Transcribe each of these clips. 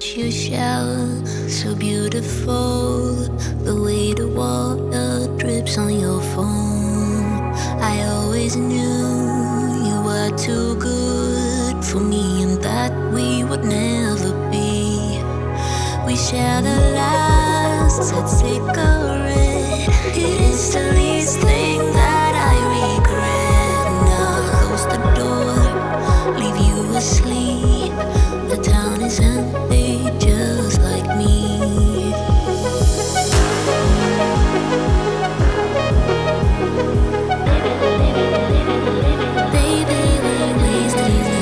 watch you shower, so beautiful. The way the water drips on your phone. I always knew you were too good for me, and that we would never be. We shared a last sad cigarette. It is the least thing that I regret. Now close the door, leave you asleep. The town is empty, just like me. Baby, we're wasting the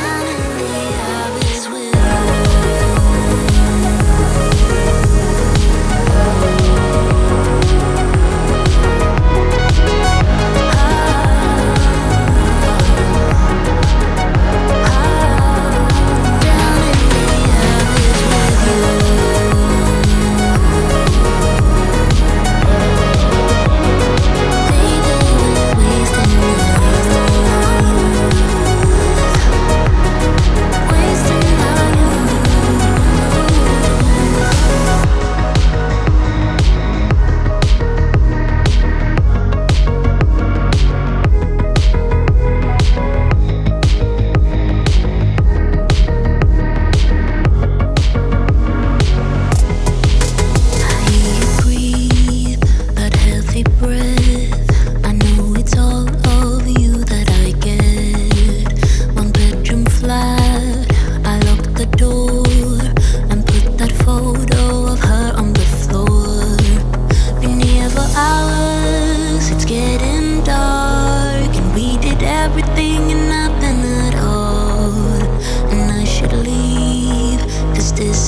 down in the abyss with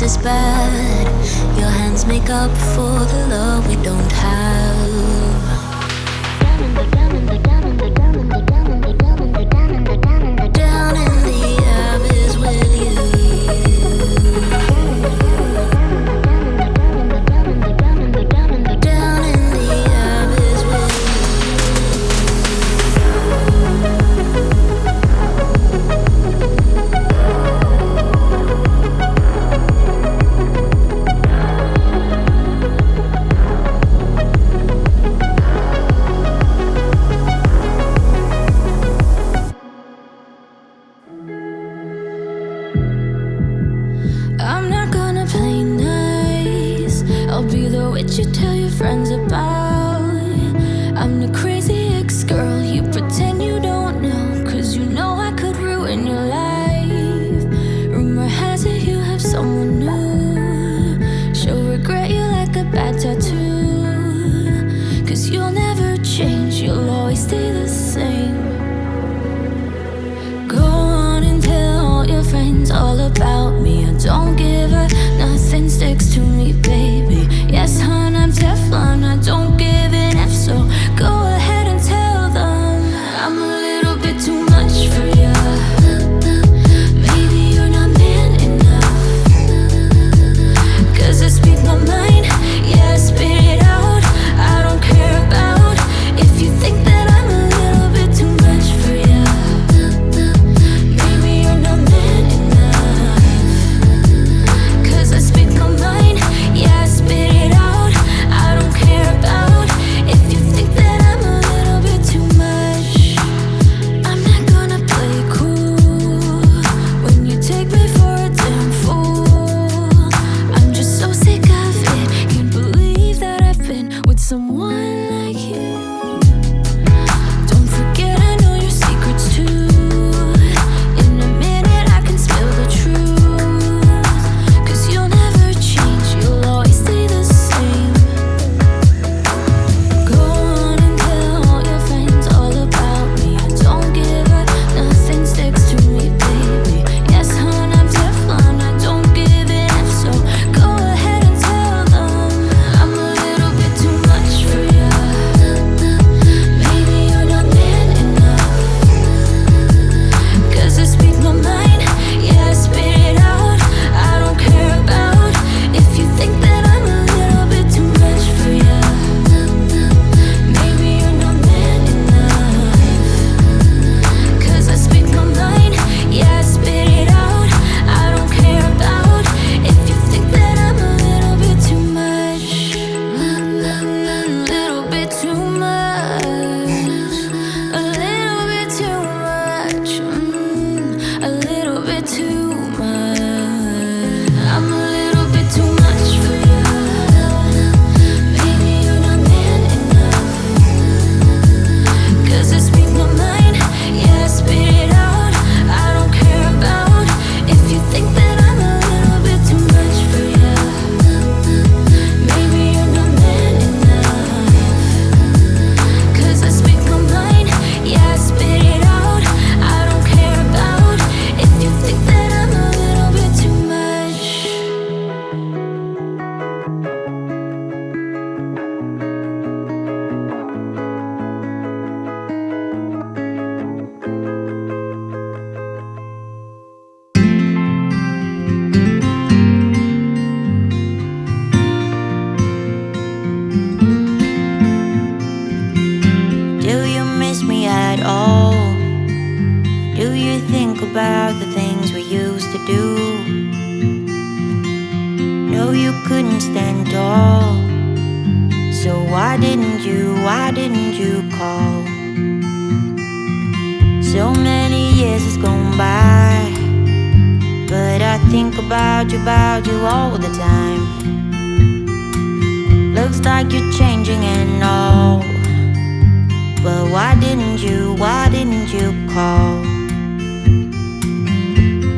is bad. Your hands make up for the love we don't have. Down in the abyss with you. Down in the abyss with you tell your friends about. I'm the crazy ex-girl you pretend you don't know, 'cause you know I could ruin your life. Rumor has it you have someone new. She'll regret you like a bad tattoo, 'cause you'll never change, you'll always stay the same. Go on and tell all your friends all about me. I don't give her, nothing sticks to me, baby. Yes, hon, I'm Teflon, I don't give an F, so go ahead and tell them I'm a little bit too much for ya. Maybe you're not man enough, 'cause I speak my mind, yeah, I spit it out. I don't care about if you think that I'm a little bit too much for ya. Maybe you're not man enough. couldn't stand tall. So why didn't you call? So many years has gone by, but I think about you all the time. Looks like you're changing and all, but why didn't you call?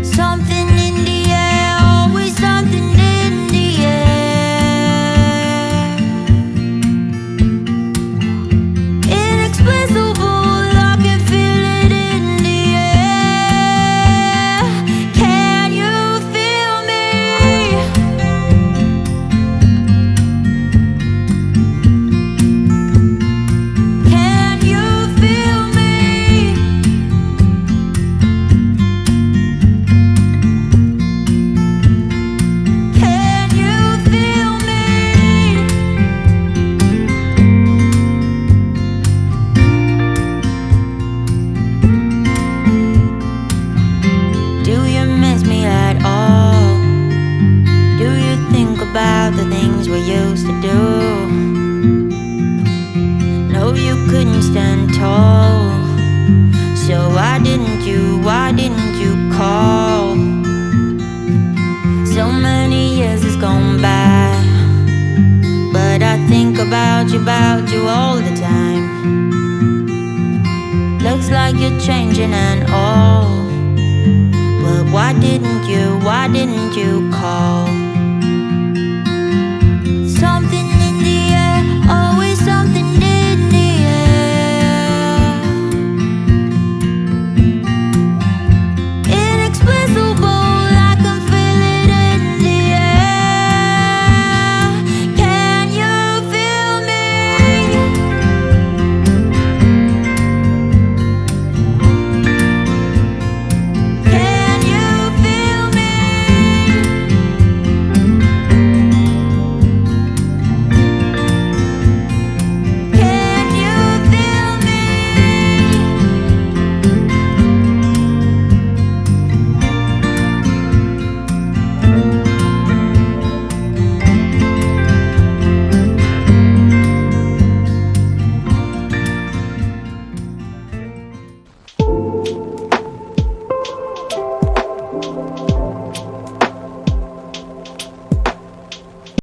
Something in the air, always something in the air. Inexplicable, I can feel it in the air. Can you feel me? Can you feel me? Can you feel me? Do you miss me at all? Do you think about the things we used to do? No, you couldn't stand tall. So why didn't you call? So many years has gone by, but I think about you all the time. Looks like you're changing and all, but why didn't you call?